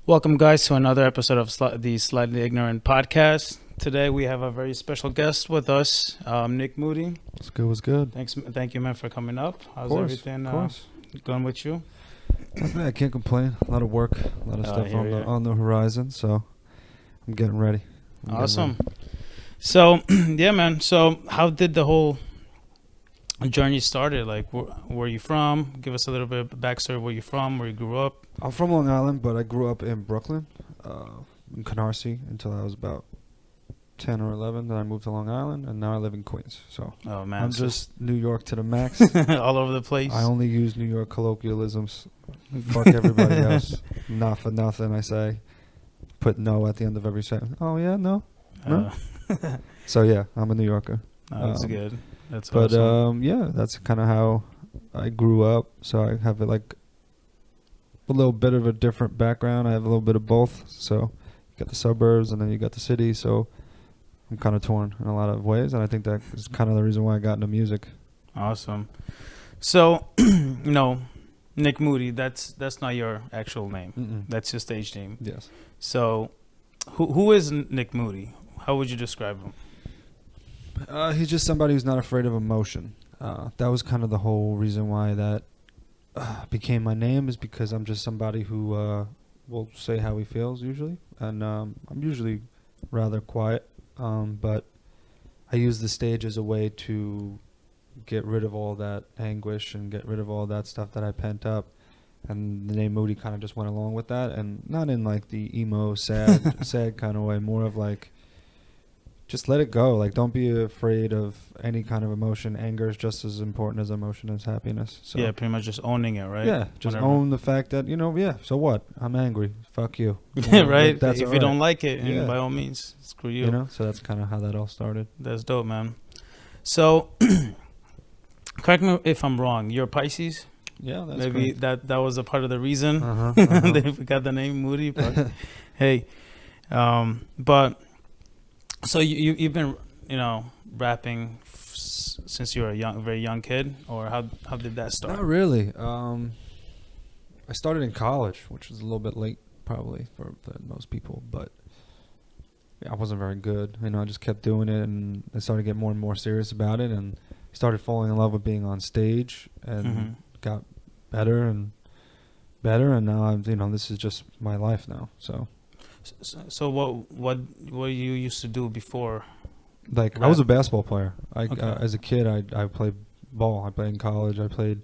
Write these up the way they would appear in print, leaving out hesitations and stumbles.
Welcome, guys, to another episode of the Slightly Ignorant podcast. Today, we have a very special guest with us, Nik Moody. What's good? What's good? Thank you, man, for coming up. How's everything going with you? I can't complain. A lot of work, a lot of stuff on the horizon. So I'm getting ready. Awesome. So, yeah, man. So, how did the whole journey started? Like, where are you from? Give us a little bit of backstory. Where you from? Where you grew up? I'm from Long Island, but I grew up in Brooklyn, in Canarsie, until I was about 10 or 11. Then I moved to Long Island, and now I live in Queens. So oh man, I'm just New York to the max. All over the place. I only use New York colloquialisms. Fuck everybody else. Not for nothing, I say. Put no at the end of every sentence. Oh yeah, no. So yeah, I'm a New Yorker. Oh, that's good. That's but awesome. Yeah, that's kind of how I grew up. So I have like a little bit of a different background. I have a little bit of both. So you got the suburbs and then you got the city. So I'm kind of torn in a lot of ways, and I think that is kind of the reason why I got into music. Awesome. So, Nik Moody, that's not your actual name. Mm-mm. That's your stage name. Yes. So, who is Nik Moody? How would you describe him? He's just somebody who's not afraid of emotion. That was kind of the whole reason why that became my name, is because I'm just somebody who will say how he feels usually, and I'm usually rather quiet, but I use the stage as a way to get rid of all that anguish and get rid of all that stuff that I pent up, and the name Moody kind of just went along with that, and not in like the emo sad kind of way, more of like, just let it go. Like, don't be afraid of any kind of emotion. Anger is just as important as emotion as happiness. So Yeah, pretty much just owning it, right? yeah, just Whatever. own the fact that, so what? I'm angry. Fuck you. Right? That's if all you right. don't like it, Yeah. by all means, screw you. So that's kind of how that all started. That's dope, man. So, correct me if I'm wrong. You're Pisces? Yeah, that's Maybe great. that was a part of the reason Uh-huh. they got the name Moody. But hey, but so you've been rapping since you were a very young kid, or how did that start? Not really. I started in college, which was a little bit late probably for most people, but yeah, I wasn't very good. I just kept doing it, and I started to get more and more serious about it, and started falling in love with being on stage, and got better and better, and now I'm this is just my life now. So what you used to do before? Like, rap? I was a basketball player. Okay. As a kid, I played ball. I played in college. I played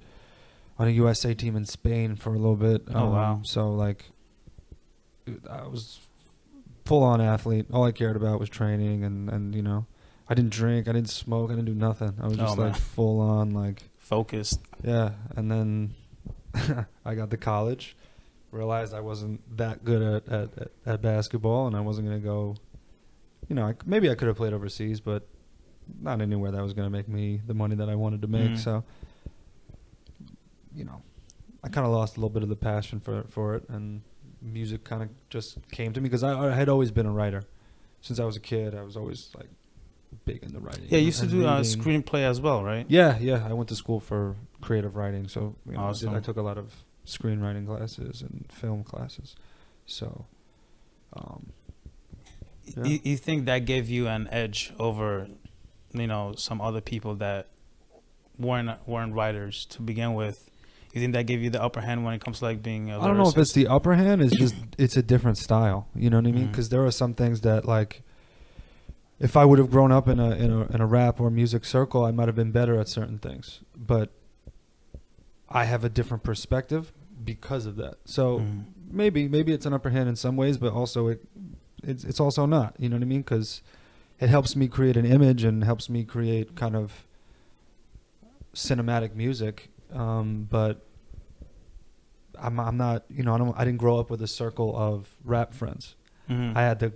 on a USA team in Spain for a little bit. Oh, wow. So like, I was full on athlete. All I cared about was training, and I didn't drink, I didn't smoke, I didn't do nothing. I was just man. like full on, like, Focused. yeah. And then I got to college, realized I wasn't that good at basketball, and I wasn't going to go, maybe I could have played overseas, but not anywhere that was going to make me the money that I wanted to make. So, I kind of lost a little bit of the passion for it, and music kind of just came to me, because I had always been a writer. Since I was a kid, I was always like big into writing. Yeah, you used to do reading. screenplay as well, right? Yeah. I went to school for creative writing, so Awesome. I took a lot of screenwriting classes and film classes. So, yeah. You think that gave you an edge over, some other people that weren't writers to begin with? You think that gave you the upper hand when it comes to like being a I don't know if it's the upper hand. It's just it's a different style. You know what I mean? Mhm. Because there are some things that, like, if I would have grown up in a rap or music circle, I might have been better at certain things. But I have a different perspective because of that. So maybe it's an upper hand in some ways, but also it's also not. You know what I mean? Because it helps me create an image and helps me create kind of cinematic music. But I'm not. I didn't grow up with a circle of rap friends. I had to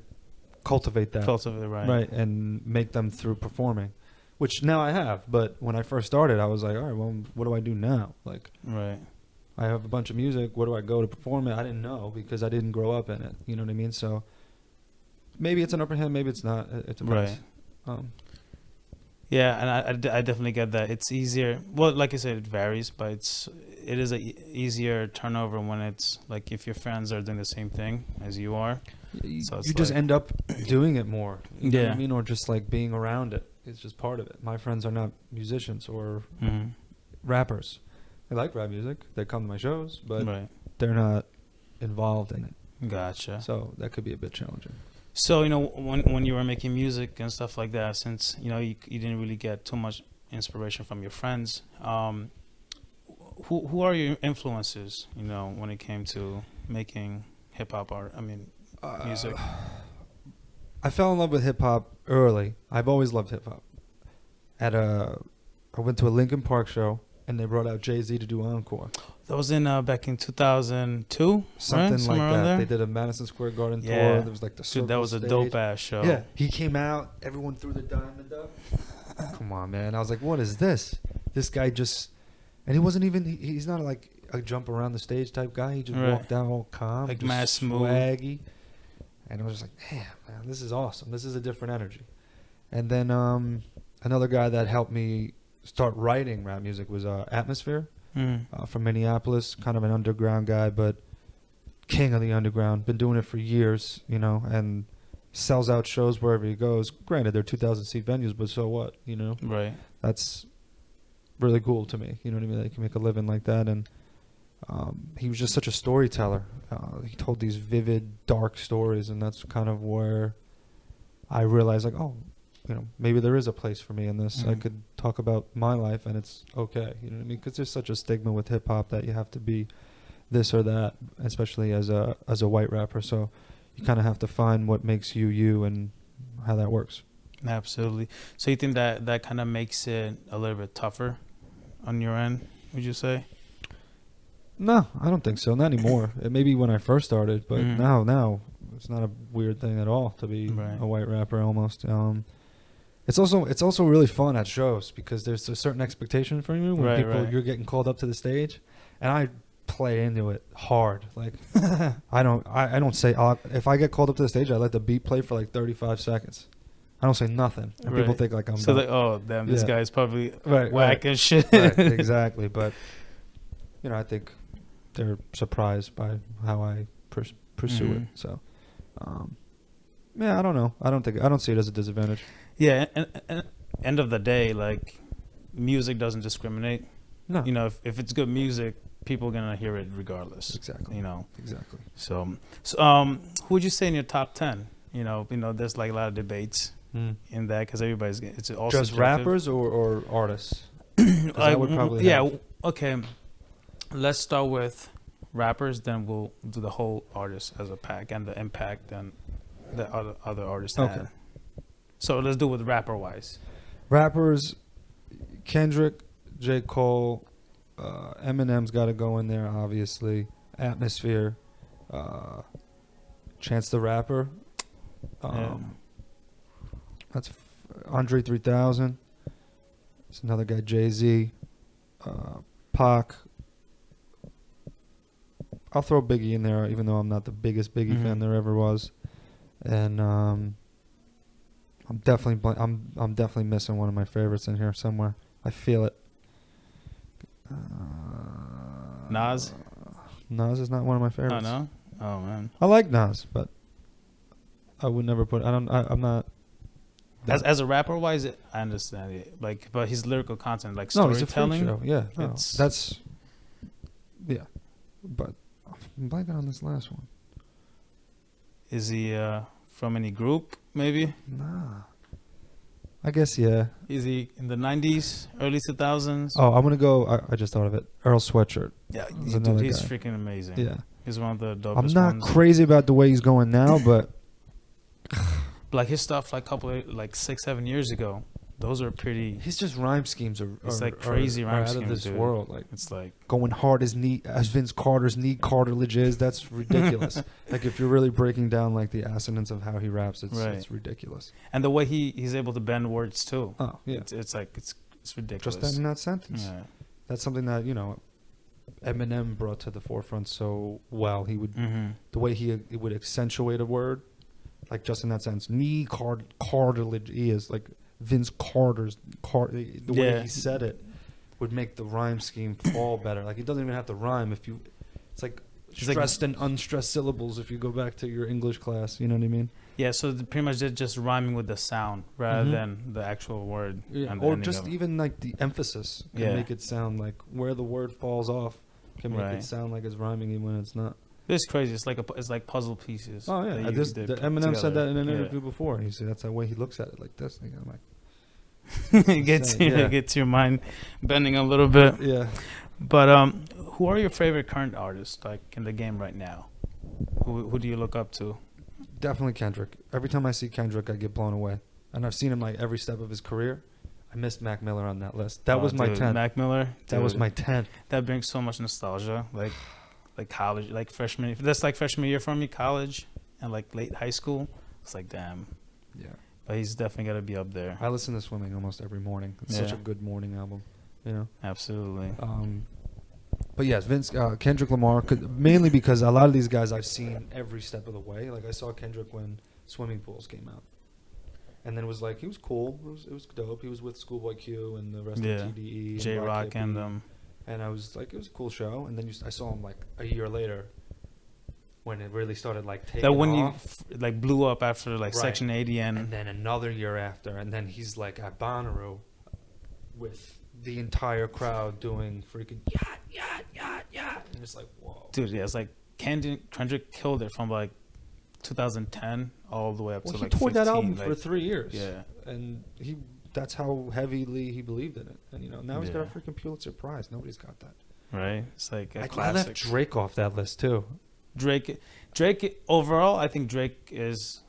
cultivate that. Right, and make them through performing, which now I have. But when I first started, I was like, all right, well, what do I do now? Like, right. I have a bunch of music. Where do I go to perform it? I didn't know, because I didn't grow up in it. You know what I mean? So maybe it's an upper hand, maybe it's not. It depends. Right. Yeah, and I definitely get that. It's easier. Well, like I said, it varies, but it is a easier turnover when it's like if your friends are doing the same thing as you are. So You just end up doing it more. You know what Yeah. I mean? Or just like being around it. It's just part of it. My friends are not musicians or rappers. They like rap music. They come to my shows, but Right. they're not involved in it. Gotcha. So that could be a bit challenging. So, you know, when you were making music and stuff like that, since, you know, you didn't really get too much inspiration from your friends, who are your influences, you know, when it came to making hip-hop art, music? I fell in love with hip hop early. I've always loved hip hop. I went to a Linkin Park show and they brought out Jay-Z to do encore. That was in back in 2002, Something right? like Somewhere around that. there? They did a Madison Square Garden Yeah. tour. There was like the Dude, circle that was a stage. dope-ass show. Yeah, he came out. Everyone threw the diamond up. Come on, man. I was like, what is this? This guy just... And he wasn't even... He's not like a jump around the stage type guy. He just Right. walked out all calm. Like just mad smooth. swaggy. And I was just like, damn, man, this is awesome. This is a different energy. And then another guy that helped me start writing rap music was Atmosphere from Minneapolis. Kind of an underground guy, but king of the underground. Been doing it for years, you know, and sells out shows wherever he goes. Granted, they're 2,000-seat venues, but so what, you know? Right. That's really cool to me. You know what I mean? That you can make a living like that. And he was just such a storyteller. He told these vivid, dark stories, and that's kind of where I realized, like, oh, you know, maybe there is a place for me in this. I could talk about my life, and it's okay. You know what I mean? Because there's such a stigma with hip hop that you have to be this or that, especially as a white rapper. So you kind of have to find what makes you you and how that works. Absolutely. So you think that kind of makes it a little bit tougher on your end, would you say? No, I don't think so. Not anymore. It maybe when I first started, but now it's not a weird thing at all to be a white rapper almost. It's also really fun at shows because there's a certain expectation from you when you're getting called up to the stage, and I play into it hard. Like I don't say if I get called up to the stage, I let the beat play for like 35 seconds. I don't say nothing, and people think like I'm. So like, oh damn, this guy's probably whack and shit. Right, exactly, but you know, I think they're surprised by how I pursue it. So, yeah, I don't know. I don't see it as a disadvantage. Yeah, and end of the day, like, music doesn't discriminate. No, you know, if it's good music, people are gonna hear it regardless. Exactly. You know. Exactly. So, who would you say in your top 10? You know, there's like a lot of debates in that because it's all just subjective. rappers or artists. That would probably help. Okay. Let's start with rappers, then we'll do the whole artist as a pack and the impact and the other artists. Okay. So let's do with rapper wise. Rappers, Kendrick, J. Cole, Eminem's got to go in there, obviously. Atmosphere, Chance the Rapper. That's Andre 3000. There's another guy, Jay-Z, Pac. I'll throw Biggie in there, even though I'm not the biggest Biggie fan there ever was. And I'm definitely missing one of my favorites in here somewhere. I feel it. Nas? Nas is not one of my Oh favorites. no? Oh man. I like Nas, but I would never put. I'm not. As a rapper wise, I understand it. Like, but his lyrical content, like No, he's a storytelling. freak show. Yeah, no, It's- that's. Yeah, but I'm blanking on this last one. Is he from any group? Maybe. Nah. I guess yeah. Is he in the 90s, early 2000s? Oh, I'm gonna go. I just thought of it. Earl Sweatshirt. Yeah, He's dude, another he's guy. freaking amazing. Yeah. He's one of the dopest I'm not ones. crazy about the way he's going now, but Like his stuff, like 6-7 years ago, those are pretty. his just rhyme schemes are. It's like are- crazy are rhyme out schemes, of this dude. world. Like It's like going hard as Vince Carter's knee cartilage is. That's ridiculous. Like if you're really breaking down like the assonance of how he raps, it's ridiculous. and the way he's able to bend words too. Oh yeah, It's like it's ridiculous. just that in that sentence. Yeah. That's something that Eminem brought to the forefront so well. He would the way he would accentuate a word, like just in that sense. Knee cartilage is like Vince Carter's the way he said it. would make the rhyme scheme fall better. Like, it doesn't even have to rhyme if you. It's like It's like- stressed and unstressed syllables. If you go back to your English class, you know what I mean? Yeah, so pretty much they're just rhyming with the sound rather Mhm. than the actual word. Yeah. and the Or ending just of it. even like the emphasis can Yeah. make it sound like where the word falls off can make Right. it sound like it's rhyming even when it's not. It's crazy. It's like puzzle pieces. Oh yeah, that you- this, they the put Eminem said that together. in an Yeah. interview before. He said that's the way he looks at it, like this. And I'm like, It gets insane. Yeah. gets your mind bending a little bit. yeah. But who are your favorite current artists like in the game right now? Who do you look up to? Definitely Kendrick. Every time I see Kendrick, I get blown away. And I've seen him like every step of his career. I missed Mac Miller on that list. That was my dude, 10th. Mac Miller. That was dude, my 10th. That brings so much nostalgia. Like college, like freshman. That's like freshman year for me, college, and like late high school. It's like damn. Yeah. But he's definitely got to be up there. I listen to Swimming almost every morning. It's such Yeah. a good morning album, you know. Absolutely. But yes, Kendrick Lamar, mainly because a lot of these guys I've seen every step of the way. Like I saw Kendrick when Swimming Pools came out, and then it was like he was cool. It was dope. He was with Schoolboy Q and the rest Yeah. of TDE, J Rock Hippie. and them. And I was like, it was a cool show. And then I saw him like a year later, when it really started like taking That when off. you like blew up after like Right. Section 80 And then another year after, and then he's like at Bonnaroo with the entire crowd doing freaking yacht, yacht, yacht, yacht. And it's like, whoa. dude, yeah, it's like Kendrick killed it from like 2010 all the way up Well, to he like toured 15. that album like, for 3 years. Yeah. And that's how heavily he believed in it. And, now he's got a Yeah. freaking Pulitzer Prize. Nobody's got that. Right. It's like a I classic. left Drake off that list, too. Drake overall, I think Drake is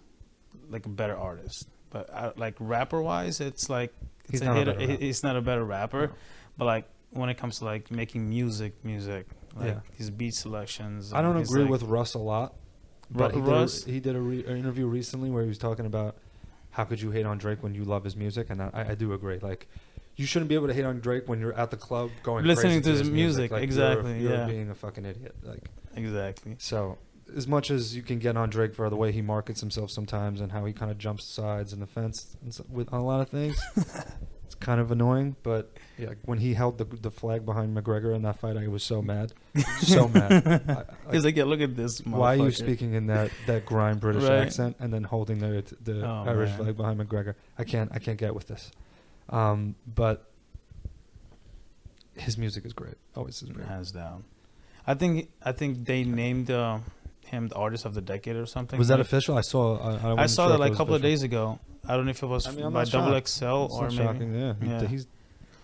like a better artist. But like rapper wise, it's like He's a not a hitter. better rapper. He's not a better rapper. No. But like when it comes to like making music, like Yeah. his beat selections. I don't his, agree like, with Russ a lot. But Russ? he did an interview recently where he was talking about how could you hate on Drake when you love his music, and I do agree. Like, you shouldn't be able to hate on Drake when you're at the club going Listening crazy to his music, Like, exactly, you're yeah. being a fucking idiot. Like, Exactly. so as much as you can get on Drake for the way he markets himself sometimes and how he kind of jumps sides and the fence with a lot of things, it's kind of annoying. But yeah, when he held the flag behind McGregor in that fight, I was so mad, so mad. He's like, yeah, look at this. Why are you motherfucker. speaking in that grime British Right. accent and then holding the Oh, Irish man. flag behind McGregor? I can't get with this. But his music is great. Always is great. Hands down. I think they named him the artist of the decade or something. Was that like- official? I saw. I I wasn't saw sure that if like it a was couple of official. days ago. I don't know if it was I mean, I'm by not Double shocked. XL It's or not maybe. shocking. Yeah, Yeah. He's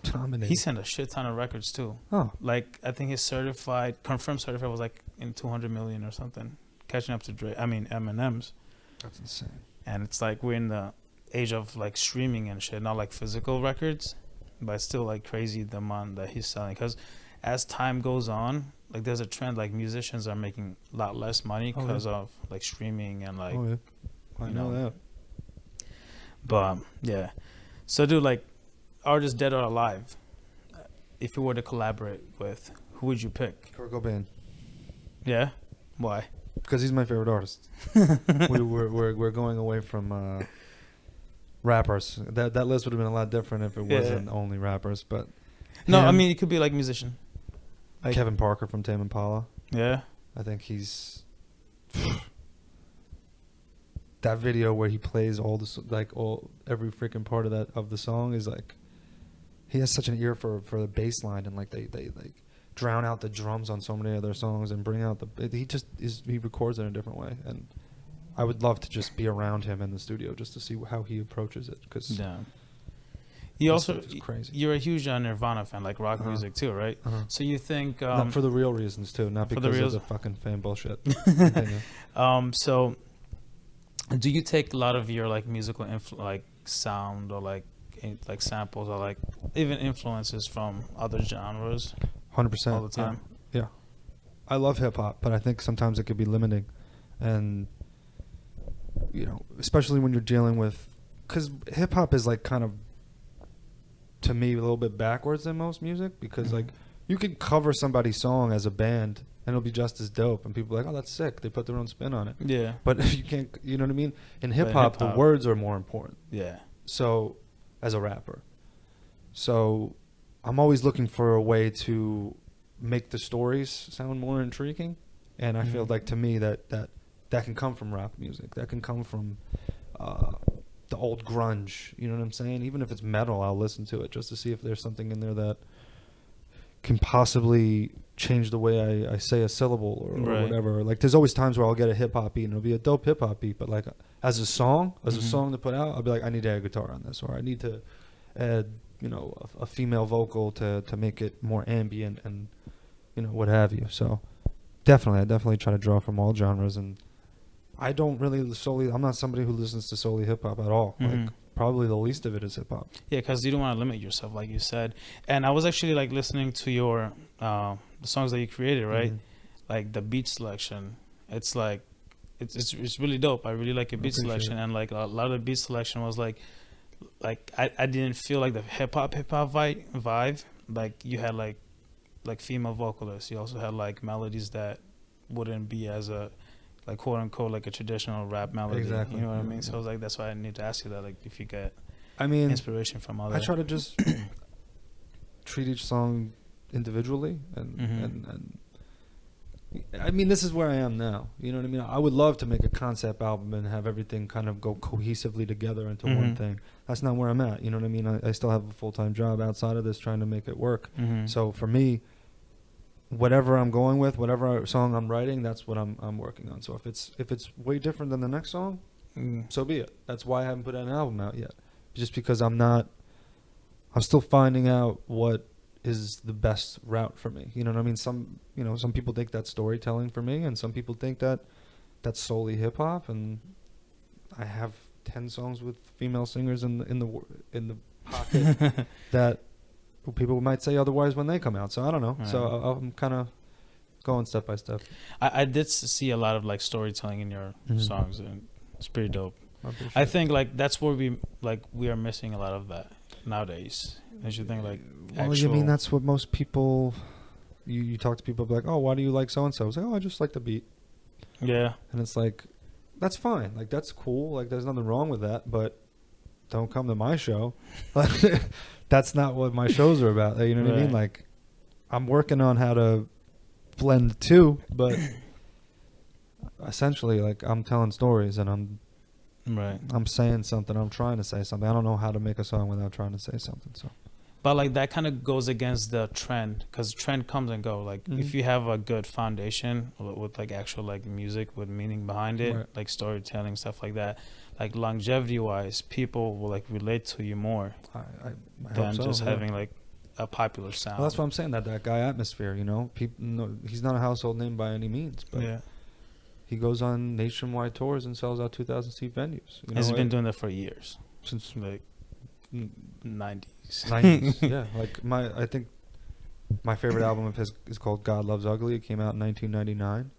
dominating. He sent a shit ton of records too. Oh, Like I think his confirmed certified was like in 200 million or something, catching up to Eminem's. that's insane. And it's like we're in the age of like streaming and shit, not like physical records, but it's still like crazy the amount that he's selling. Because as time goes on, like there's a trend like musicians are making a lot less money Oh, yeah. because of like streaming and like. Oh yeah, I you know know. that. But yeah, so dude, like artists dead or alive, if you were to collaborate with, who would you pick? Kurt Cobain, Yeah, why? because he's my favorite artist. we're going away from rappers. That list would have been a lot different if it Yeah. wasn't only rappers. But No, I him, mean it could be like musician. Like, Kevin Parker from Tame Impala. Yeah. I think he's that video where he plays every freaking part of the song is like he has such an ear for the bass line, and like they like drown out the drums on so many other songs and bring out he records it in a different way, and I would love to just be around him in the studio just to see how he approaches it, because Yeah. You This also stuff is crazy. you're a huge Nirvana fan, like rock music too, right? So you think not for the real reasons too, not for the because of reals- the fucking fan bullshit. Continue. so do you take a lot of your like musical like sound or like samples or like even influences from other genres 100% all the time? Yeah. I love hip hop, but I think sometimes it could be limiting. And, especially when you're dealing with, because hip hop is like kind of, to me, a little bit backwards than most music, because like you could cover somebody's song as a band and it'll be just as dope. And people are like, oh, that's sick. They put their own spin on it. Yeah. But if you can't, you know what I mean? In hip in hop, the hip-hop- words are more important. Yeah. So, as a rapper. So, I'm always looking for a way to make the stories sound more intriguing, and I feel like to me that can come from rap music. That can come from the old grunge. You know what I'm saying? Even if it's metal, I'll listen to it just to see if there's something in there that can possibly change the way I say a syllable or whatever. Like there's always times where I'll get a hip hop beat and it'll be a dope hip hop beat, but like as a song to put out, I'll be like, I need to add guitar on this, or I need to add, you know, a female vocal to make it more ambient and, you know, what have you. So I definitely try to draw from all genres, and I don't really I'm not somebody who listens to solely hip hop at all. Like probably the least of it is hip hop. Yeah, because you don't want to limit yourself, like you said. And I was actually like listening to your the songs that you created, right? Like the beat selection. It's like it's really dope. I really like your beat selection, and like a lot of the beat selection was like I didn't feel like the hip hop vibe. Like you had like female vocalists. You also had like melodies that wouldn't be as a like quote unquote like a traditional rap melody. Exactly. You know what I mean? So I was like, that's why I need to ask you that. Like if you get inspiration from other. I try to just treat each song individually, and I mean, this is where I am now. You know what I mean? I would love to make a concept album and have everything kind of go cohesively together into one thing. That's not where I'm at. You know what I mean? I still have a full-time job outside of this trying to make it work. So for me, whatever I'm going with, whatever song I'm writing, that's what I'm working on. So if it's way different than the next song, so be it. That's why I haven't put an album out yet. Just because I'm still finding out what is the best route for me. You know what I mean? Some people think that's storytelling for me, and some people think that that's solely hip hop. And I have 10 songs with female singers in the pocket that people might say otherwise when they come out. So I don't know. Right. So I'm kind of going step by step. I did see a lot of like storytelling in your songs, and it's pretty dope. I think like that's where we are missing a lot of that nowadays. Don't you think like you mean that's what most people you talk to people like, oh, why do you like so and so? It's like, oh, I just like the beat. Yeah. And it's like, that's fine. Like that's cool. Like there's nothing wrong with that, but don't come to my show. That's not what my shows are about. You know what I mean? Like I'm working on how to blend the two, but essentially like I'm telling stories and I'm saying something. I'm trying to say something. I don't know how to make a song without trying to say something. So, but like that kind of goes against the trend, because trend comes and go. Like if you have a good foundation with like actual like music with meaning behind it, like storytelling, stuff like that, like longevity wise, people will like relate to you more than just having like a popular sound. Well, that's what I'm saying. That guy Atmosphere, you know, people know he's not a household name by any means, but he goes on nationwide tours and sells out 2,000-seat venues. You know, he's been doing that for years, since like 90s. 90s, yeah. Like I think my favorite album of his is called God Loves Ugly. It came out in 1999.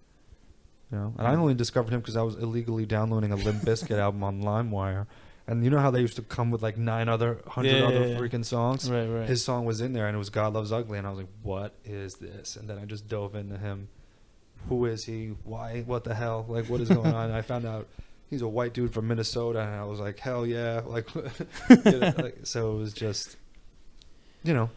You know, and I only discovered him because I was illegally downloading a Limp Bizkit album on LimeWire. And you know how they used to come with like 100 other freaking songs? Right. His song was in there, and it was God Loves Ugly. And I was like, what is this? And then I just dove into him. Who is he? Why? What the hell? Like, what is going on? And I found out he's a white dude from Minnesota, and I was like, hell yeah! Like, so it was just, you know,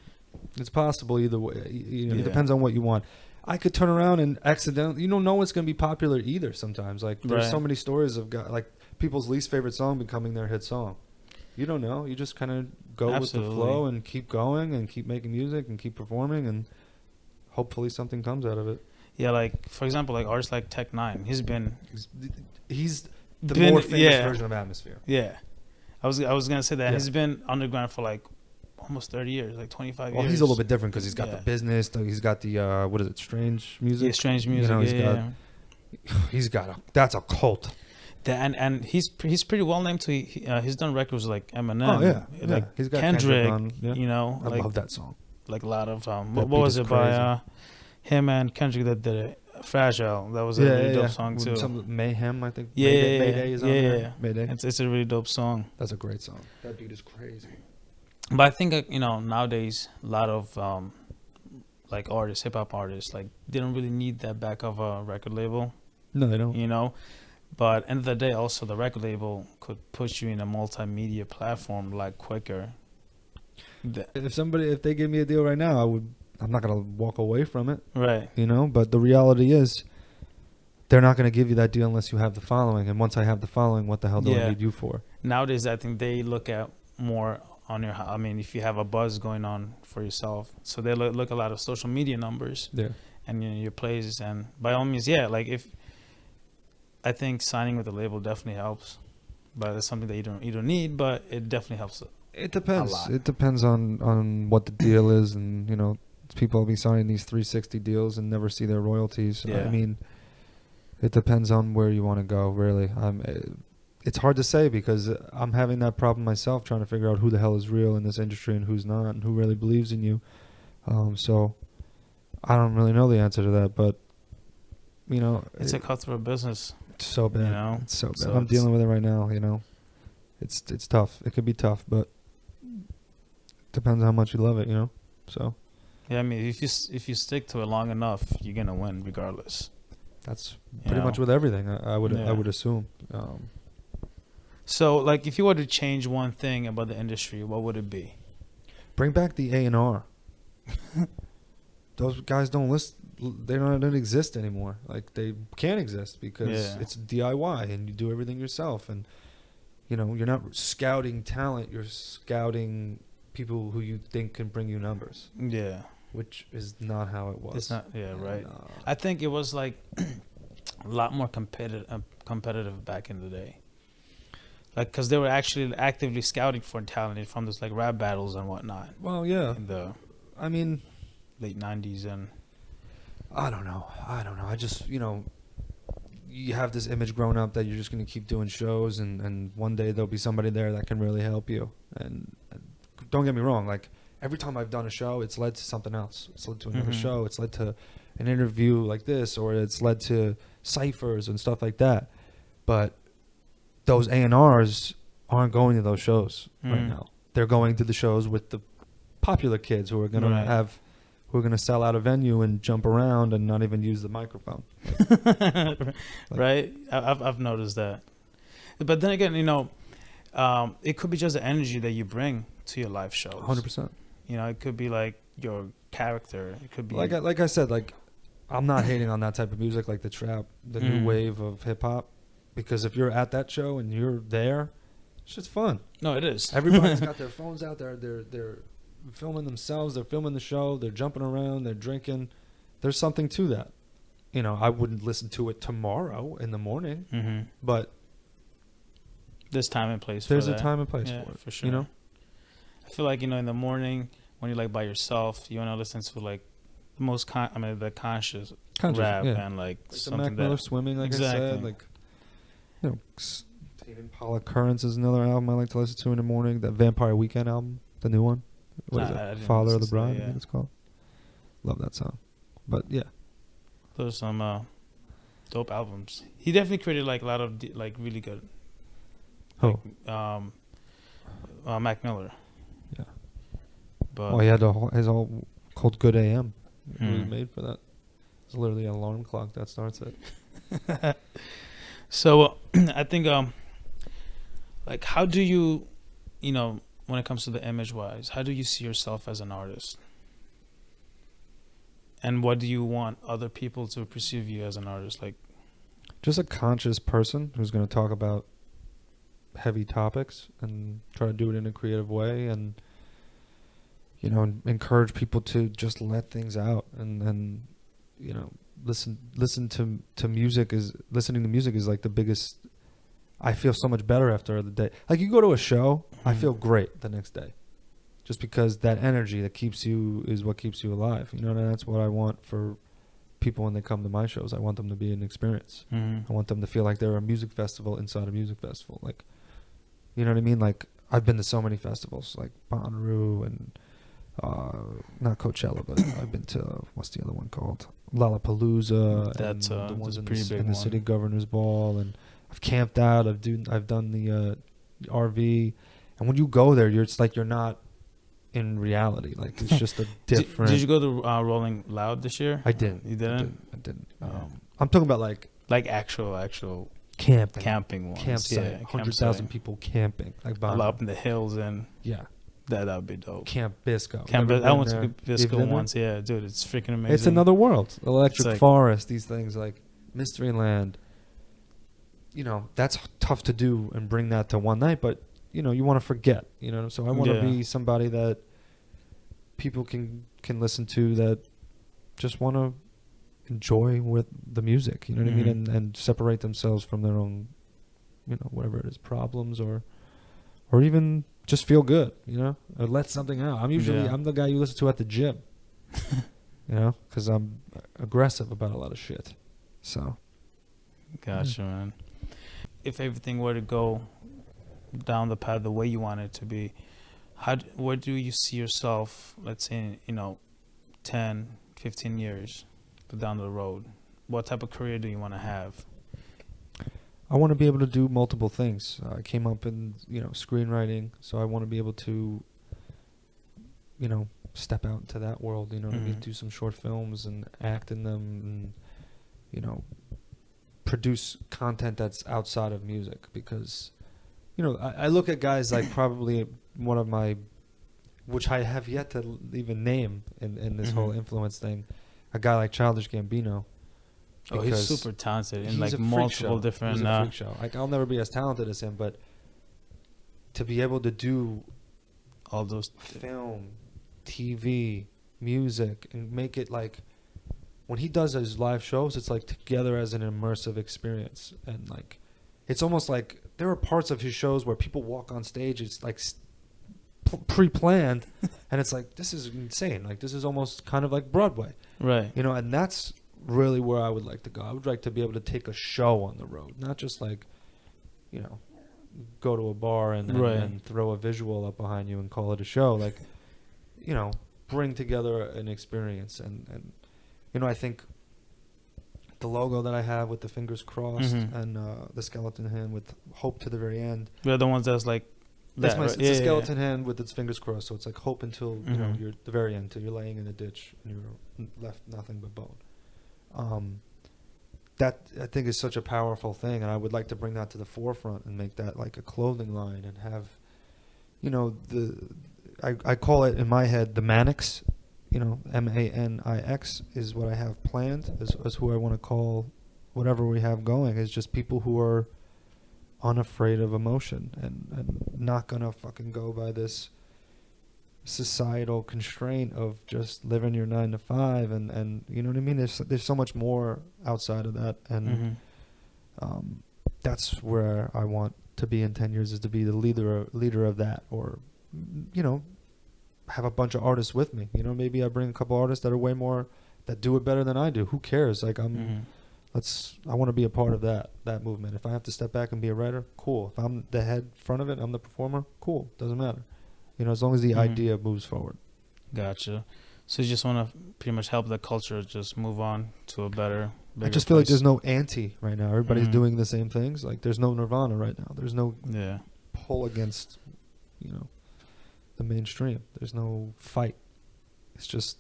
it's possible either way. You know, it depends on what you want. I could turn around and accidentally, you don't know what's going to be popular either. Sometimes, like, there's so many stories of like people's least favorite song becoming their hit song. You don't know. You just kind of go with the flow and keep going and keep making music and keep performing, and hopefully something comes out of it. Yeah, like for example, like artists like Tech-9, he's the more famous version of Atmosphere. Yeah, I was gonna say that he's been underground for like almost 30 years, like 25 years. Well, he's a little bit different because he's got the business. He's got the what is it? Strange music. Yeah, Strange Music. You know, that's a cult. And he's pretty well named too. He's done records like Eminem. Oh yeah, like he's got Kendrick. on, You know, I love that song. Like a lot of what was it by him and Kendrick that did it? Fragile. That was a really dope song too. Some Mayhem, I think. Mayday is on there. Mayday. It's a really dope song. That's a great song. That beat is crazy. But I think you know, nowadays a lot of like artists, hip hop artists, like they don't really need that back of a record label. No, they don't. You know, but end of the day, also the record label could push you in a multimedia platform like quicker. If they give me a deal right now, I'm not gonna walk away from it. Right. You know, but the reality is, they're not gonna give you that deal unless you have the following. And once I have the following, what the hell do I need you for? Nowadays, I think they look at more on your. I mean, if you have a buzz going on for yourself, so they look a lot of social media numbers. Yeah. And your plays, and by all means, yeah. Like if I think signing with a label definitely helps, but it's something that you don't need, but it definitely helps. It depends. A lot. It depends on what the deal is, and you know, people will be signing these 360 deals and never see their royalties. Yeah. I mean, it depends on where you want to go. Really, it's hard to say because I'm having that problem myself, trying to figure out who the hell is real in this industry and who's not, and who really believes in you. So I don't really know the answer to that, but you know, it's a cutthroat business. It's so bad. You know, it's so bad. So I'm dealing with it right now. You know, it's tough. It could be tough, but depends on how much you love it. You know, so yeah. I mean, if you stick to it long enough, you're gonna win regardless. That's pretty much with everything. I would assume. So, like, if you were to change one thing about the industry, what would it be? Bring back the A&R. Those guys don't list. They don't exist anymore. Like, they can't exist because it's DIY and you do everything yourself. And you know, you're not scouting talent. You're scouting people who you think can bring you numbers. Yeah. Which is not how it was. It's not. Yeah. Right. I think it was like a lot more competitive back in the day. Like, because they were actually actively scouting for talent from those like rap battles and whatnot. Well, yeah. In the, I mean, late 90s and. I don't know. I just, you know, you have this image grown up that you're just going to keep doing shows and one day there'll be somebody there that can really help you. And don't get me wrong, like every time I've done a show, it's led to something else. It's led to another show. It's led to an interview like this, or it's led to ciphers and stuff like that. But those A&Rs aren't going to those shows right now. They're going to the shows with the popular kids who are going to who are going to sell out a venue and jump around and not even use the microphone. Right? I've noticed that. But then again, you know, it could be just the energy that you bring to your live shows. 100%. You know, it could be like your character. It could be like I said, like I'm not hating on that type of music, like the trap, the new wave of hip hop, because if you're at that show and you're there, it's just fun. No, it is. Everybody's got their phones out there. They're filming themselves. They're filming the show. They're jumping around. They're drinking. There's something to that. You know, I wouldn't listen to it tomorrow in the morning, but there's time and place for that. There's a time and place for it. For sure. You know? I feel like, you know, in the morning when you're like by yourself, you want to listen to like the most the conscious rap and like something Mac Miller Swimming, like I said, like, you know, Tame Impala Currents is another album I like to listen to in the morning. That Vampire Weekend album, the new one. What is it? Father of the Bride, I think it's called. Love that song. But yeah, those are some dope albums. He definitely created like a lot of like really good. Like, Mac Miller. Yeah. But he had his all called Good AM. It was made for that. It's literally an alarm clock that starts it. So I think like how do you, you know, when it comes to the image wise, how do you see yourself as an artist? And what do you want other people to perceive you as an artist? Like, just a conscious person who's going to talk about heavy topics and try to do it in a creative way, and you know, encourage people to just let things out and you know, listen to music. Listening to music is like the biggest. I feel so much better after the day. Like, you go to a show, I feel great the next day, just because that energy that keeps you is what keeps you alive. You know, and that's what I want for people when they come to my shows. I want them to be an experience. I want them to feel like they're a music festival inside a music festival. Like, you know what I mean? Like, I've been to so many festivals, like Bonnaroo and not Coachella, but I've been to, what's the other one called? Lollapalooza. That's and the ones a in pretty big the one. City Governor's Ball, and I've camped out. I've done the RV, and when you go there, it's like you're not in reality. Like, it's just a different. Did you go to Rolling Loud this year? I didn't. You didn't? I didn't. I'm talking about like actual camping camping ones. Campsite. 100,000 people camping. Like all up in the hills and yeah. That would be dope. Camp Bisco. I went to You've Bisco been there? once. Yeah, dude, it's freaking amazing. It's another world. Electric It's like- Forest, these things like Mystery Land. You know, that's tough to do and bring that to one night, but you know, you want to forget, you know. So I want to be somebody that people can listen to, that just want to enjoy with the music, you know what I mean, and separate themselves from their own, you know, whatever it is, problems or even just feel good, you know, or let something out. I'm the guy you listen to at the gym, you know, because I'm aggressive about a lot of shit. So, gotcha, man. If everything were to go down the path the way you want it to be, where do you see yourself, let's say, 10, 15 years down the road? What type of career do you want to have? I want to be able to do multiple things. I came up in, screenwriting, so I want to be able to, step out into that world, what I mean, do some short films and act in them and, produce content that's outside of music, because, I look at guys like probably one of my, which I have yet to even name in this whole influence thing, a guy like Childish Gambino. Oh, he's super talented in like a multiple different. He's a freak show. Like, I'll never be as talented as him, but to be able to do all those film, TV, music, and make it like when he does his live shows, it's like together as an immersive experience, and like it's almost like there are parts of his shows where people walk on stage. It's like pre-planned, and it's like, this is insane. Like, this is almost kind of like Broadway, right? And that's really where I would like to go. I would like to be able to take a show on the road, not just like, go to a bar and throw a visual up behind you and call it a show. Like, bring together an experience. And I think the logo that I have with the fingers crossed and the skeleton hand with hope to the very end. They're the ones that's like, it's a skeleton hand with its fingers crossed. So it's like hope until, you're the very end, until you're laying in a ditch and you're left nothing but bone. That I think is such a powerful thing, and I would like to bring that to the forefront and make that like a clothing line and have, I call it in my head the Manix, Manix is what I have planned as who I want to call whatever we have going, is just people who are unafraid of emotion and not gonna fucking go by this societal constraint of just living your 9 to 5 and you know what I mean, there's so much more outside of that, and that's where I want to be in 10 years, is to be the leader of that, or have a bunch of artists with me, maybe I bring a couple artists that are way more, that do it better than I do. Who cares? Like, I want to be a part of that movement. If I have to step back and be a writer, cool. If I'm the head front of it, I'm the performer, cool. Doesn't matter. As long as the idea moves forward. Gotcha. So you just want to pretty much help the culture just move on to a better, bigger I just feel place. like there's no anti right now. Everybody's doing the same things. Like, there's no Nirvana right now. There's no pull against, the mainstream. There's no fight. It's just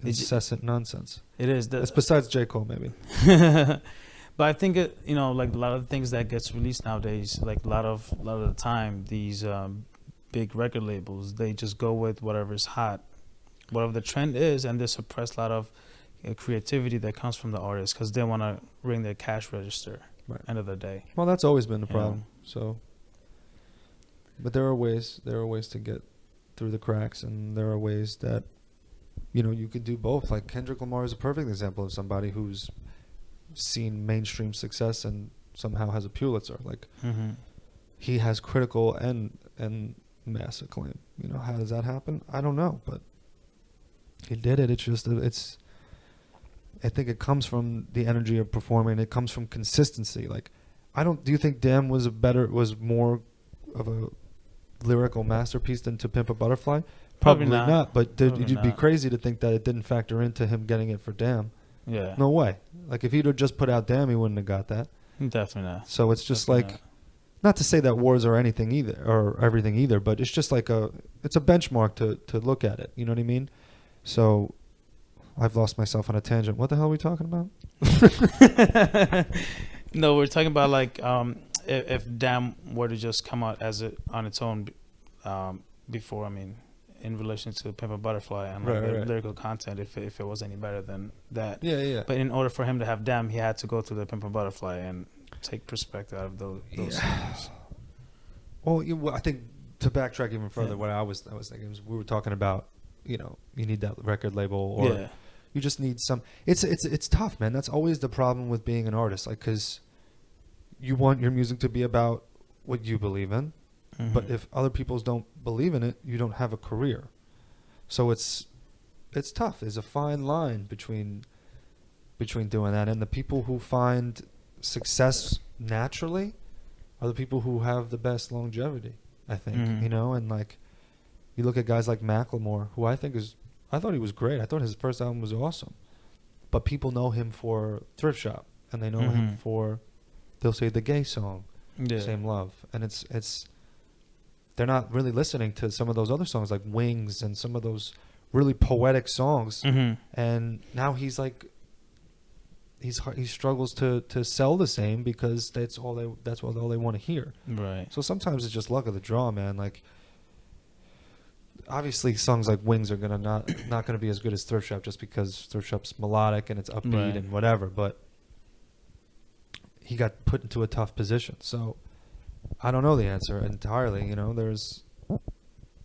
incessant nonsense. It is. It's besides J. Cole, maybe. But I think like a lot of the things that gets released nowadays, like a lot of the time, these big record labels, they just go with whatever's hot, whatever the trend is, and they suppress a lot of creativity that comes from the artists because they want to ring their cash register. Right. End of the day. Well, that's always been the problem. So, but there are ways to get through the cracks, and there are ways that you could do both. Like Kendrick Lamar is a perfect example of somebody who's seen mainstream success and somehow has a Pulitzer. Like, he has critical and mass acclaim. How does that happen? I don't know, but he did it. It's just I think it comes from the energy of performing. It comes from consistency. Like, do you think Damn was more of a lyrical masterpiece than To Pimp a Butterfly? Probably not. But you'd be crazy to think that it didn't factor into him getting it for Damn. Yeah. No way. Like, if he'd have just put out Damn, he wouldn't have got that. Definitely not. So it's just not to say that wars are anything either, or everything either, but it's just like it's a benchmark to look at it. You know what I mean? So I've lost myself on a tangent. What the hell are we talking about? No, we're talking about like if Damn were to just come out on its own, before. I mean, in relation to Pimp a Butterfly and like the lyrical content, if it was any better than that. Yeah. But in order for him to have Damn, he had to go to the Pimp a Butterfly and take perspective out of those things. Well, I think to backtrack even further, what I was thinking was we were talking about, you need that record label, or you just need some. It's tough, man. That's always the problem with being an artist, like, because you want your music to be about what you believe in, but if other people don't believe in it, you don't have a career. So it's tough. There's a fine line between doing that, and the people who find success naturally are the people who have the best longevity, I think. And like, you look at guys like Macklemore, who I thought he was great. I thought his first album was awesome, but people know him for Thrift Shop, and they know him for, they'll say, the gay song, Same Love, and it's they're not really listening to some of those other songs like Wings and some of those really poetic songs. And now he's like, he struggles to sell the same because that's all they want to hear. Right. So sometimes it's just luck of the draw, man. Like, obviously songs like Wings are not gonna be as good as Thrift Shop just because Thrift Shop's melodic and it's upbeat and whatever, but he got put into a tough position. So I don't know the answer entirely. There's,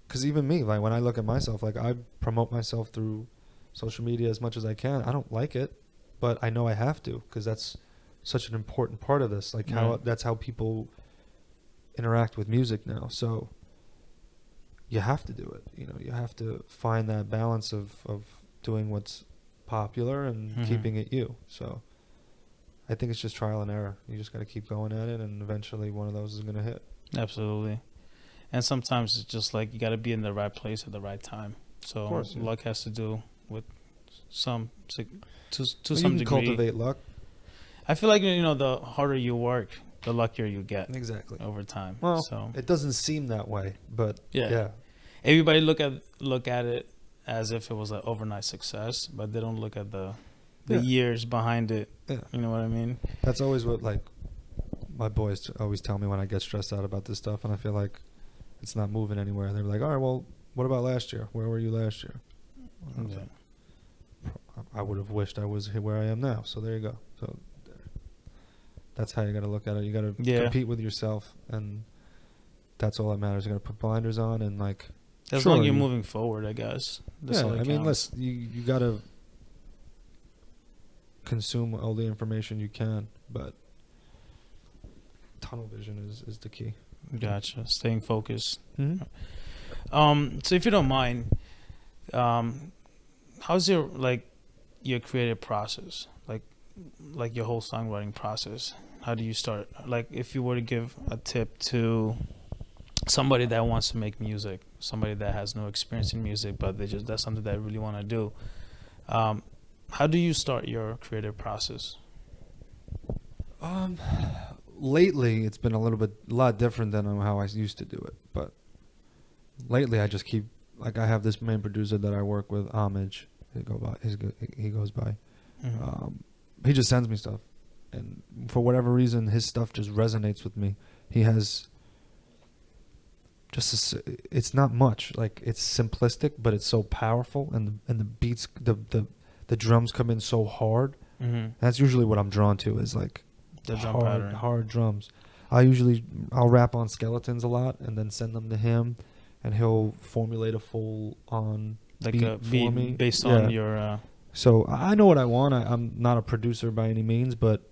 because even me, like, when I look at myself, like, I promote myself through social media as much as I can. I don't like it, but I know I have to, because that's such an important part of this. Like, that's how people interact with music now. So you have to do it. You have to find that balance of doing what's popular and keeping it you. So I think it's just trial and error. You just got to keep going at it, and eventually one of those is going to hit. Absolutely. And sometimes it's just like you got to be in the right place at the right time. So of course, luck has to do with some to some degree. Cultivate luck. I feel like the harder you work, the luckier you get. Exactly. Over time. Well, so it doesn't seem that way, but yeah. Everybody look at it as if it was an overnight success, but they don't look at the years behind it. Yeah. You know what I mean? That's always what, like, my boys always tell me when I get stressed out about this stuff and I feel like it's not moving anywhere. And they're like, all right, well, what about last year? Where were you last year? I would have wished I was where I am now. So there you go. So that's how you got to look at it. You got to compete with yourself, and that's all that matters. You got to put blinders on and, like, as long as you're moving forward, I guess. That's all that counts. Listen, you got to consume all the information you can, but tunnel vision is the key. Gotcha. Staying focused. So if you don't mind, how's your creative process, like your whole songwriting process? How do you start? Like, if you were to give a tip to somebody that wants to make music, somebody that has no experience in music, but that's something that they really want to do, how do you start your creative process? Lately, it's been a lot different than how I used to do it. But lately, I just keep, like, I have this main producer that I work with, Homage. He goes by. He just sends me stuff, and for whatever reason, his stuff just resonates with me. He has it's not much. Like, it's simplistic, but it's so powerful, and the beats, the drums come in so hard. That's usually what I'm drawn to, is like the drum pattern. Hard drums. I'll rap on skeletons a lot and then send them to him, and he'll formulate a full on beat for me based on your. So I know what I want. I'm not a producer by any means, but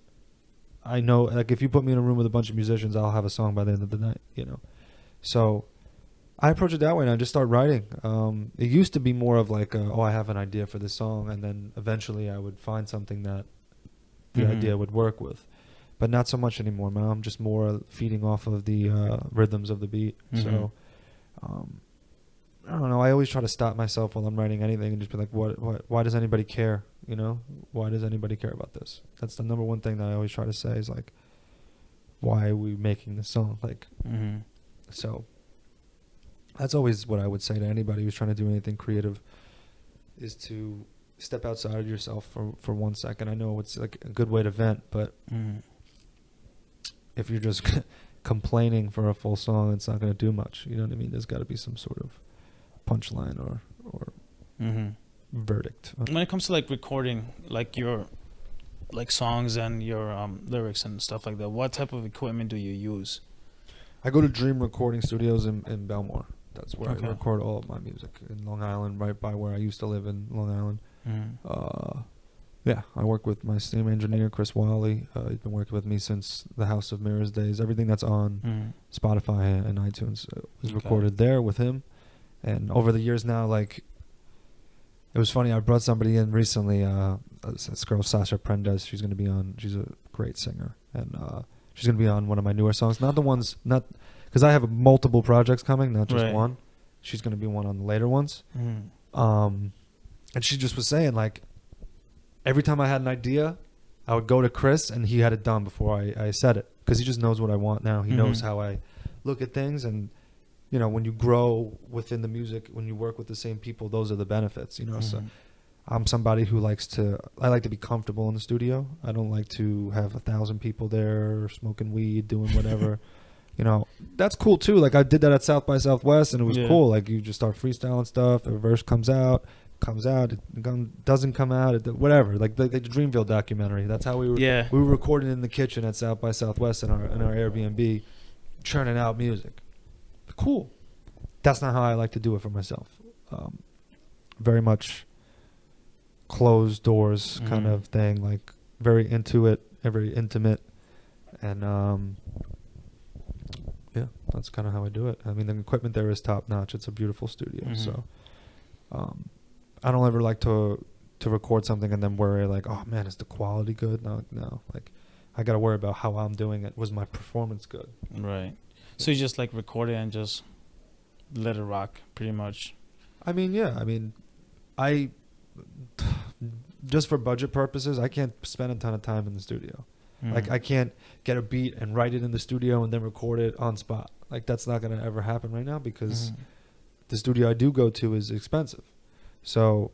I know, like, if you put me in a room with a bunch of musicians, I'll have a song by the end of the night. So I approach it that way, and I just start writing. It used to be more of like, I have an idea for this song, and then eventually I would find something that the idea would work with. But not so much anymore, man. I'm just more feeding off of the rhythms of the beat. So I don't know. I always try to stop myself while I'm writing anything and just be like, why does anybody care? Why does anybody care about this? That's the number one thing that I always try to say, is like, why are we making this song? Like, so that's always what I would say to anybody who's trying to do anything creative, is to step outside of yourself for 1 second. I know it's like a good way to vent, but if you're just complaining for a full song, it's not going to do much. You know what I mean? There's got to be some sort of punchline or Mm-hmm. verdict. When it comes to like recording, like your like songs and your lyrics and stuff like that, what type of equipment do you use? I go to Dream Recording Studios in Belmore. That's where Okay. I record all of my music in Long Island, right by where I used to live in Long Island. Mm-hmm. Yeah, I work with my same engineer, Chris Wiley. He's been working with me since the House of Mirrors days. Everything that's on Mm-hmm. Spotify and iTunes was Okay. recorded there with him. And over the years now, like, it was funny. I brought somebody in recently. This girl, Sasha Prendes. She's going to be on. She's a great singer, and she's going to be on one of my newer songs. Not the ones, not because I have multiple projects coming, not just Right. one. She's going to be one on the later ones. Mm-hmm. And she just was saying, like, every time I had an idea, I would go to Chris, and he had it done before I said it, because he just knows what I want now. He knows how I look at things, and you know, when you grow within the music, when you work with the same people, those are the benefits, you know. So I'm somebody who I like to be comfortable in the studio. I don't like to have 1,000 people there smoking weed, doing whatever. You know, that's cool too. Like, I did that at South by Southwest, and it was cool. Like, you just start freestyling stuff. A verse comes out, it doesn't come out, whatever. Like the Dreamville documentary. That's how we were. Yeah. We were recording in the kitchen at South by Southwest in our Airbnb, churning out music. Cool. That's not how I like to do it for myself. Very much closed doors kind of thing, like very into it, very intimate, and yeah, that's kind of how I do it. I mean, the equipment there is top notch. It's a beautiful studio, so I don't ever like to record something and then worry like, oh man, is the quality good? No, like I got to worry about how I'm doing it. Was my performance good? Right. So you just like record it and just let it rock, pretty much. I mean, yeah. I mean, I just for budget purposes, I can't spend a ton of time in the studio. Like, I can't get a beat and write it in the studio and then record it on spot. Like, that's not going to ever happen right now, because the studio I do go to is expensive. So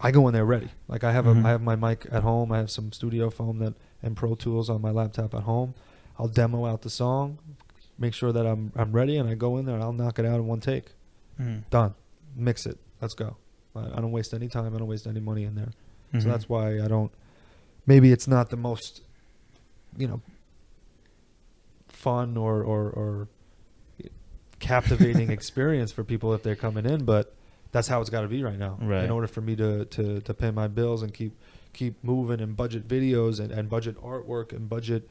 I go in there ready. Like, I have I have my mic at home. I have some studio foam and Pro Tools on my laptop at home. I'll demo out the song, make sure that I'm ready, and I go in there and I'll knock it out in one take. Done. Mix it. Let's go. I don't waste any time. I don't waste any money in there. So that's why I don't. Maybe it's not the most, you know, fun or captivating experience for people if they're coming in, but that's how it's got to be right now. Right. In order for me to pay my bills and keep moving, and budget videos and budget artwork and budget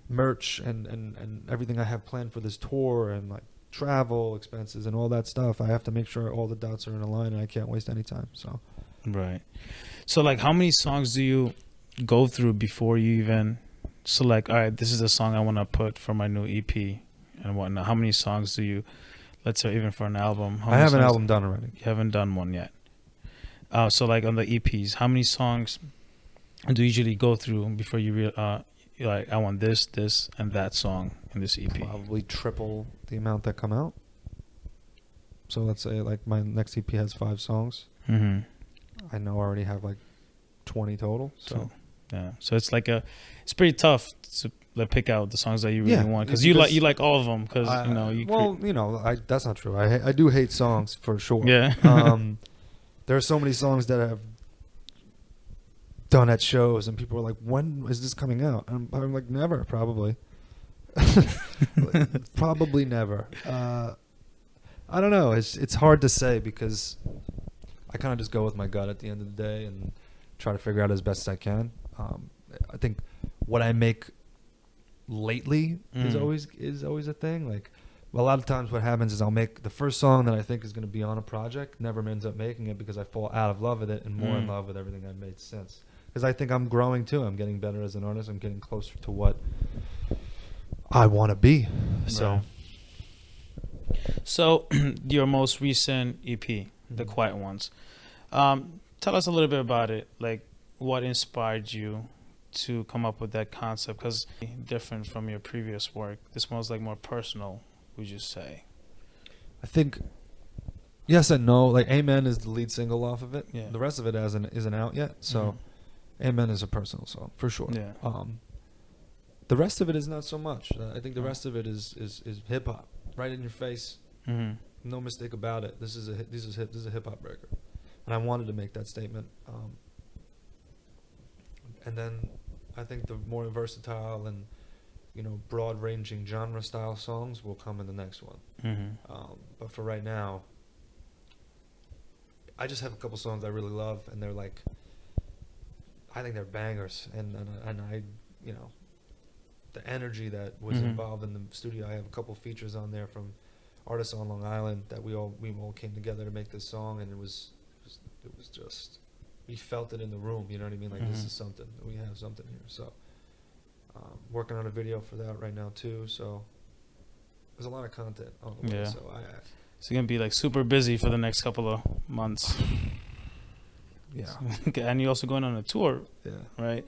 merch and everything I have planned for this tour, and like travel expenses and all that stuff. I have to make sure all the dots are in a line, and I can't waste any time. So right. So like, how many songs do you go through before you even select, all right, this is the song I want to put for my new EP and whatnot? How many songs do you, let's say even for an album? I have an album done already. You haven't done one yet. So like on the EPs, how many songs do you usually go through before you you're like, I want this, and that song in this EP? Probably triple the amount that come out. So let's say like my next EP has 5 songs. I know I already have like 20 total. So yeah, so it's like it's pretty tough to like pick out the songs that you really want, because you like all of them, because you know that's not true. I do hate songs for sure. Yeah. There are so many songs that I've done at shows, and people are like, when is this coming out? And I'm like, never, probably. Probably never. I don't know. It's hard to say, because I kind of just go with my gut at the end of the day and try to figure out as best as I can. I think what I make lately is always a thing. Like, a lot of times what happens is I'll make the first song that I think is going to be on a project, never ends up making it, because I fall out of love with it and more in love with everything I've made since. Because I think I'm growing too. I'm getting better as an artist. I'm getting closer to what I want to be. So your most recent EP, The Quiet Ones, tell us a little bit about it. Like, what inspired you to come up with that concept? Because different from your previous work, this one's like more personal, would you say? I think yes and no. Like, Amen is the lead single off of it. Yeah. The rest of it isn't out yet. So Amen is a personal song for sure. Yeah. The rest of it is not so much. I think the rest of it is hip hop, right in your face. No mistake about it. This is a hip hop record, and I wanted to make that statement. And then I think the more versatile and broad ranging genre style songs will come in the next one. But for right now, I just have a couple songs I really love, and they're like, I think they're bangers, and I the energy that was involved in the studio. I have a couple features on there from artists on Long Island that we all came together to make this song, and it was just, we felt it in the room. You know what I mean? Like this is something. We have something here. So working on a video for that right now too. So there's a lot of content on the way. So so you're gonna be like super busy for the next couple of months. Yeah. And you're also going on a tour. Yeah. Right.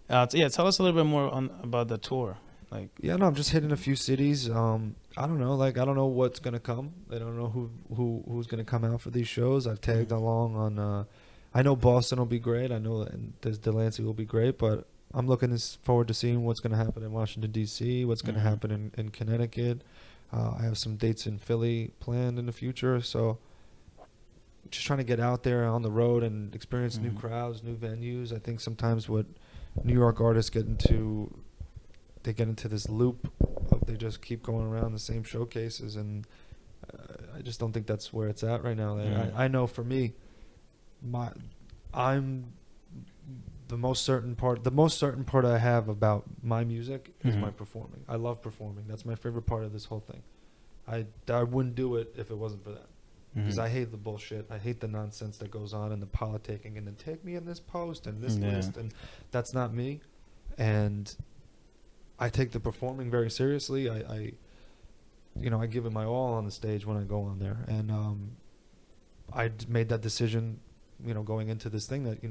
Tell us a little bit more about the tour. Like, I'm just hitting a few cities. I don't know. Like, I don't know what's gonna come. I don't know who's gonna come out for these shows. I've tagged along on. I know Boston will be great. I know that Delancey will be great, but I'm looking forward to seeing what's gonna happen in Washington D.C., what's gonna happen in Connecticut. I have some dates in Philly planned in the future, so just trying to get out there on the road and experience new crowds, new venues. I think sometimes what New York artists get into this loop of they just keep going around the same showcases, and I just don't think that's where it's at right now. I know for me, I'm the most certain part I have about my music is my performing. I love performing. That's my favorite part of this whole thing. I wouldn't do it if it wasn't for that. Because I hate the bullshit. I hate the nonsense that goes on and the politicking and then take me in this post and this list, and that's not me. And I take the performing very seriously. I give it my all on the stage when I go on there, and I made that decision, going into this thing that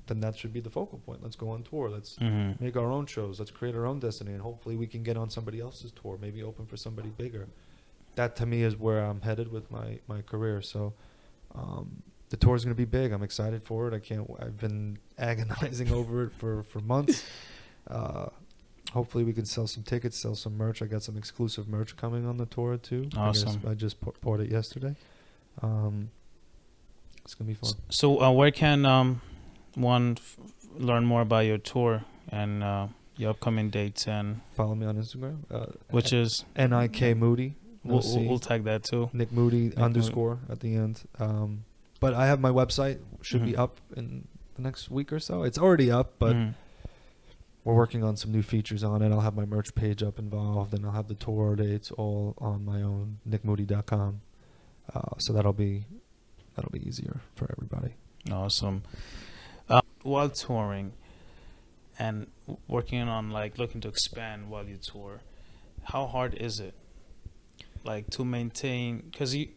then that should be the focal point. Let's go on tour. Let's make our own shows. Let's create our own destiny, and hopefully we can get on somebody else's tour. Maybe open for somebody bigger. That to me is where I'm headed with my career. So the tour is going to be big. I'm excited for it. I've been agonizing over it for months. Hopefully we can sell some tickets, sell some merch. I got some exclusive merch coming on the tour too. Awesome. I just bought it yesterday. It's going to be fun. So where can one learn more about your tour and your upcoming dates? And follow me on Instagram, which is Nik Moody. We'll tag that too. Nik Moody _ at the end. But I have my website. Should be up in the next week or so. It's already up, but we're working on some new features on it. I'll have my merch page up involved, and I'll have the tour dates all on my own, nikmoody.com. So that'll be easier for everybody. Awesome. While touring and working on looking to expand while you tour, how hard is it? To maintain, because you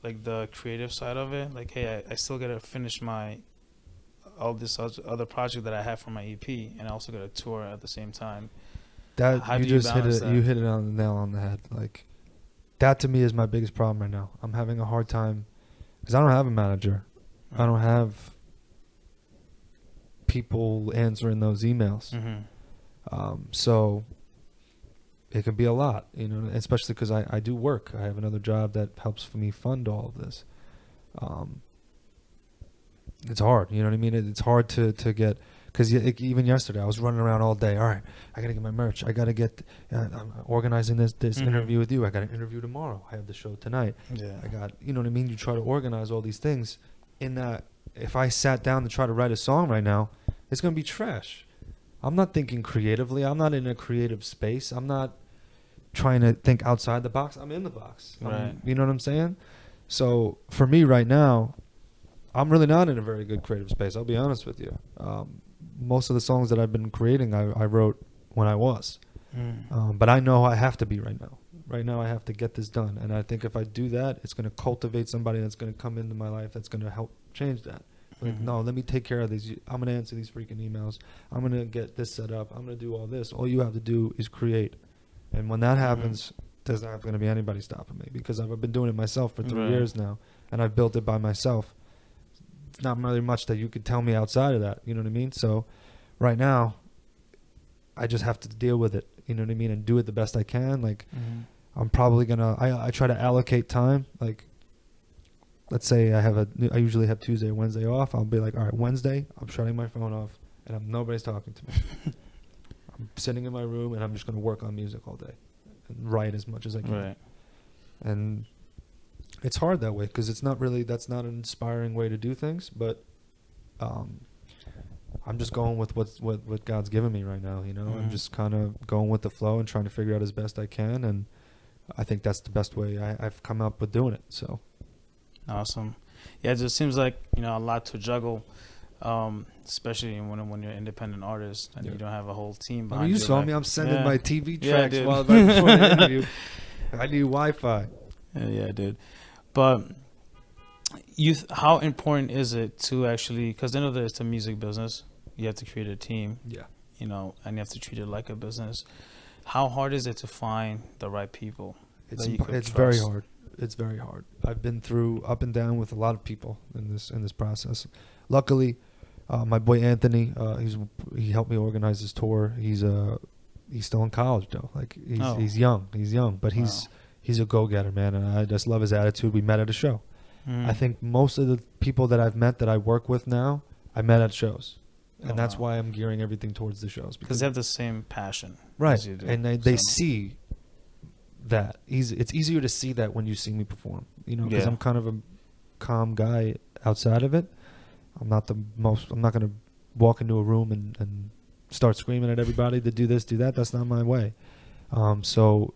the creative side of it, hey, I still gotta finish all this other project that I have for my EP, and I also gotta tour at the same time. That how you just hit it. That? You hit it on the nail on the head. That to me is my biggest problem right now. I'm having a hard time because I don't have a manager. I don't have people answering those emails. So it can be a lot, especially because I do work. I have another job that helps me fund all of this. It's hard, you know what I mean? It's hard to get, because even yesterday I was running around all day. All right, I got to get my merch. I got to get, I'm organizing this interview with you. I got an interview tomorrow. I have the show tonight. Yeah. I got, you know what I mean? You try to organize all these things. In that, if I sat down to try to write a song right now, it's going to be trash. I'm not thinking creatively. I'm not in a creative space. I'm not trying to think outside the box. I'm in the box. Right. You know what I'm saying? So for me right now, I'm really not in a very good creative space. I'll be honest with you. Most of the songs that I've been creating, I wrote when I was. But I know I have to be right now. Right now I have to get this done. And I think if I do that, it's going to cultivate somebody that's going to come into my life that's going to help change that. No, let me take care of these. I'm going to answer these freaking emails. I'm going to get this set up. I'm going to do all this. All you have to do is create. And when that happens, there's not going to be anybody stopping me, because I've been doing it myself for 3 years now, and I've built it by myself. It's not really much that you could tell me outside of that. You know what I mean? So right now, I just have to deal with it. You know what I mean? And do it the best I can. I'm probably gonna. I try to allocate time. Like, let's say I usually have Tuesday or Wednesday off. I'll be like, all right, Wednesday, I'm shutting my phone off, and nobody's talking to me. I'm sitting in my room, and I'm just gonna work on music all day, and write as much as I can. Right. And it's hard that way because that's not an inspiring way to do things. But I'm just going with what God's given me right now. I'm just kind of going with the flow and trying to figure out as best I can. And I think that's the best way I've come up with doing it. So awesome. Yeah, it just seems like a lot to juggle, especially when you're an independent artist and you don't have a whole team behind you. You saw me. I'm sending my TV tracks dude. before the interview. I need Wi-Fi. Yeah, dude. But how important is it to actually? Because I know that it's a music business. You have to create a team. Yeah. And you have to treat it like a business. How hard is it to find the right people? It's very hard. It's very hard. I've been through up and down with a lot of people in this process. Luckily, my boy Anthony, he helped me organize this tour. He's still in college though. Like he's young, but he's a go-getter, man, and I just love his attitude. We met at a show. I think most of the people that I've met that I work with now, I met at shows. And that's why I'm gearing everything towards the shows. Because they have the same passion. Right. As you do. And they see that. It's easier to see that when you see me perform. Because I'm kind of a calm guy outside of it. I'm not going to walk into a room and start screaming at everybody to do this, do that. That's not my way. So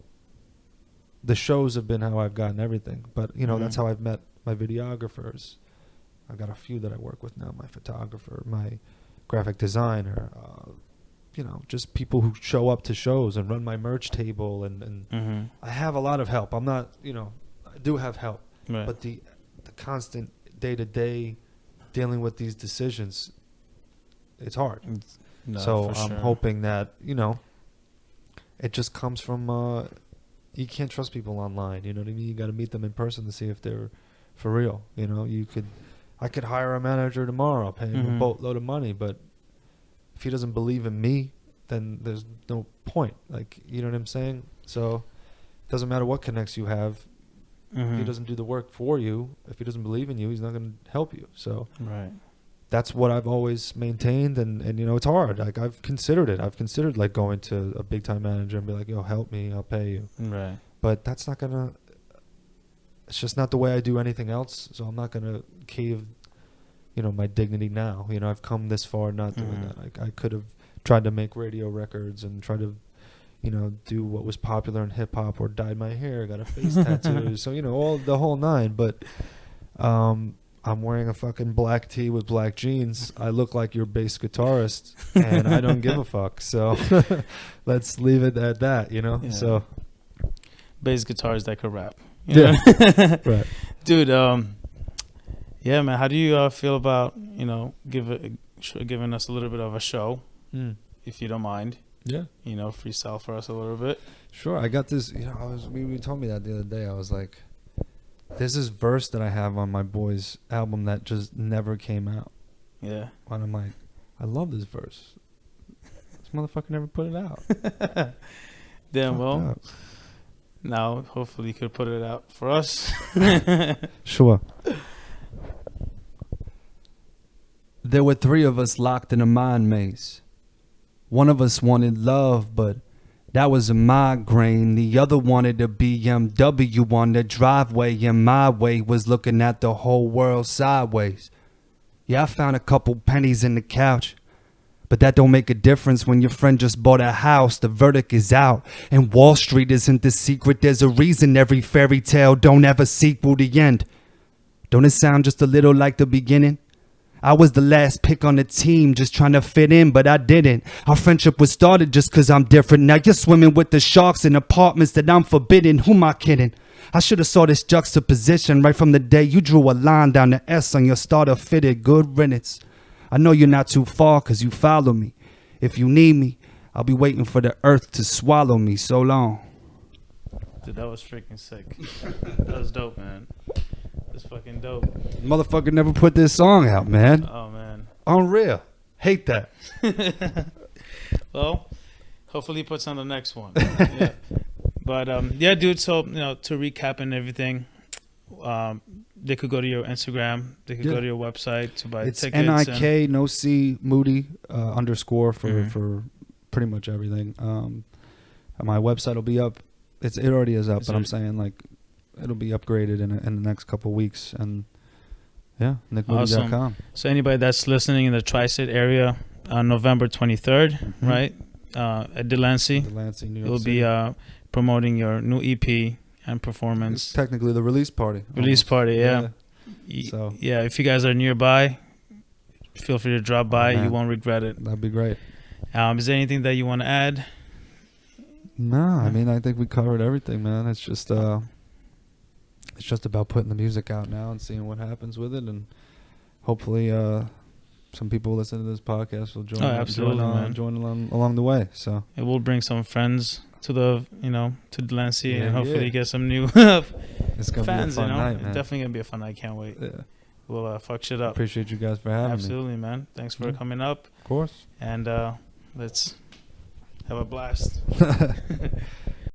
the shows have been how I've gotten everything. But, that's how I've met my videographers. I've got a few that I work with now. My photographer, my graphic designer, just people who show up to shows and run my merch table. And I have a lot of help. I'm not, I do have help. Right. But the constant day-to-day dealing with these decisions, it's hard. So I'm hoping that, it just comes from, you can't trust people online. You know what I mean? You got to meet them in person to see if they're for real. I could hire a manager tomorrow, pay him a boatload of money, but if he doesn't believe in me, then there's no point. Like, you know what I'm saying? So it doesn't matter what connects you have. If he doesn't do the work for you, if he doesn't believe in you, he's not going to help you. So that's what I've always maintained, and it's hard. Like, I've considered it. I've considered like going to a big time manager and be like, yo, help me, I'll pay you. Right. But that's not gonna. It's just not the way I do anything else. So I'm not gonna cave, my dignity now. I've come this far not doing that. I could have tried to make radio records and tried to, do what was popular in hip hop, or dyed my hair, got a face tattoo. So all the whole nine. But I'm wearing a fucking black tee with black jeans. I look like your bass guitarist, and I don't give a fuck. So let's leave it at that. Yeah. So bass guitars that could rap. Right. Dude. Yeah, man. How do you feel about giving us a little bit of a show, if you don't mind? Yeah. Freestyle for us a little bit. Sure. I got this. We told me that the other day. I was like, there's this verse that I have on my boy's album that just never came out. Yeah. And I'm like, I love this verse. This motherfucker never put it out. Damn. Well. Now, hopefully, you could put it out for us. Sure. There were 3 of us locked in a mind maze. One of us wanted love, but that was a migraine. The other wanted a BMW on the driveway, and my way was looking at the whole world sideways. Yeah, I found a couple pennies in the couch. But that don't make a difference when your friend just bought a house. The verdict is out, and Wall Street isn't the secret. There's a reason every fairy tale don't ever sequel the end. Don't it sound just a little like the beginning? I was the last pick on the team, just trying to fit in, but I didn't. Our friendship was started just cause I'm different. Now you're swimming with the sharks in apartments that I'm forbidden. Who am I kidding? I should have saw this juxtaposition right from the day you drew a line down the S on your starter fitted. Good riddance. I know you're not too far cause you follow me. If you need me, I'll be waiting for the earth to swallow me. So long. Dude, that was freaking sick. That was dope, man. That's fucking dope. Motherfucker never put this song out, man. Oh, man. Unreal. Hate that. Well, hopefully he puts on the next one. Yeah. But yeah, dude. So to recap and everything, they could go to your Instagram. They could go to your website to buy it's tickets. Nik no C Moody _ for pretty much everything. My website will be up. It already is up, but I'm saying like it'll be upgraded in the next couple of weeks. And yeah, nikmoody.com. Awesome. So anybody that's listening in the Tri-State area on November 23rd, right, at Delancey, New York you'll City. be promoting your new EP and performance. It's technically the release party. Release party, yeah. So yeah, if you guys are nearby, feel free to drop by. You won't regret it. That'd be great. Is there anything that you want to add? No, I mean I think we covered everything, man. It's just about putting the music out now and seeing what happens with it, and hopefully some people listen to this podcast will join. Join along the way. So it will bring some friends to the to Delancey, and hopefully get some new it's gonna fans. Be a fun night, man. It's definitely gonna be a fun night. Can't wait. Yeah. We'll fuck shit up. Appreciate you guys for having me. Absolutely, man. Thanks for coming up. Of course. And let's have a blast.